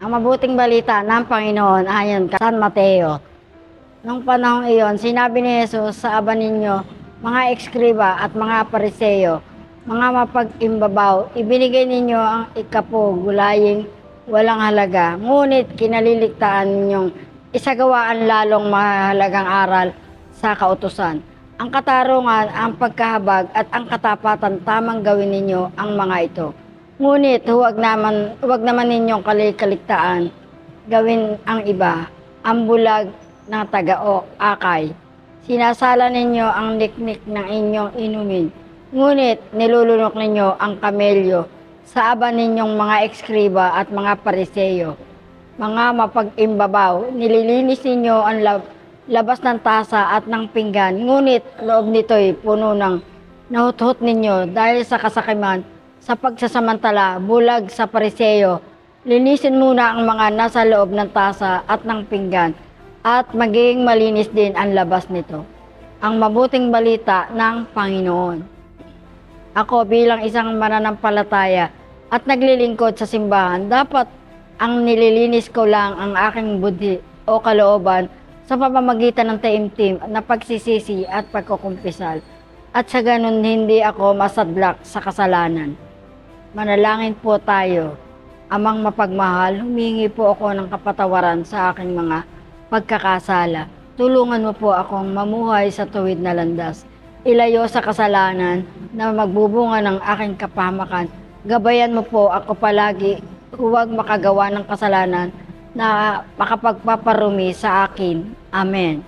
Ang mabuting balita ng Panginoon ayon kay San Mateo. Nung panahong iyon, sinabi ni Jesus sa aba ninyo, mga ekskriba at mga pariseyo, mga mapag-imbabaw, ibinigay ninyo ang ikapugulaying walang halaga, ngunit kinaliligtaan ninyong isagawaan lalong mahalagang aral sa kautusan. Ang katarungan, ang pagkahabag at ang katapatan tamang gawin ninyo ang mga ito. Ngunit huwag naman ninyong kaligtaan gawin ang iba, ang bulag ng taga-o akay. Sinasala ninyo ang niknik ng inyong inumin, ngunit nilulunok ninyo ang kamelyo sa aba ninyong mga ekskriba at mga pariseyo. Mga mapag-imbabaw, nililinis ninyo ang labas ng tasa at ng pinggan, ngunit loob nito'y puno ng nahuthot ninyo dahil sa kasakiman sa pagsasamantala, bulag sa pariseyo. Linisin muna ang mga nasa loob ng tasa at ng pinggan at maging malinis din ang labas nito. Ang mabuting balita ng Panginoon. Ako bilang isang mananampalataya at naglilingkod sa simbahan, dapat ang nililinis ko lang ang aking budhi o kalooban sa pamamagitan ng taimtim na pagsisisi at pagkukumpisal, at sa ganun hindi ako masadlak sa kasalanan. Manalangin po tayo. Amang mapagmahal, humingi po ako ng kapatawaran sa aking mga pagkakasala. Tulungan mo po akong mamuhay sa tuwid na landas. Ilayo sa kasalanan na magbubunga ng aking kapahamakan. Gabayan mo po ako palagi, huwag makagawa ng kasalanan na makapagpaparumi sa akin. Amen.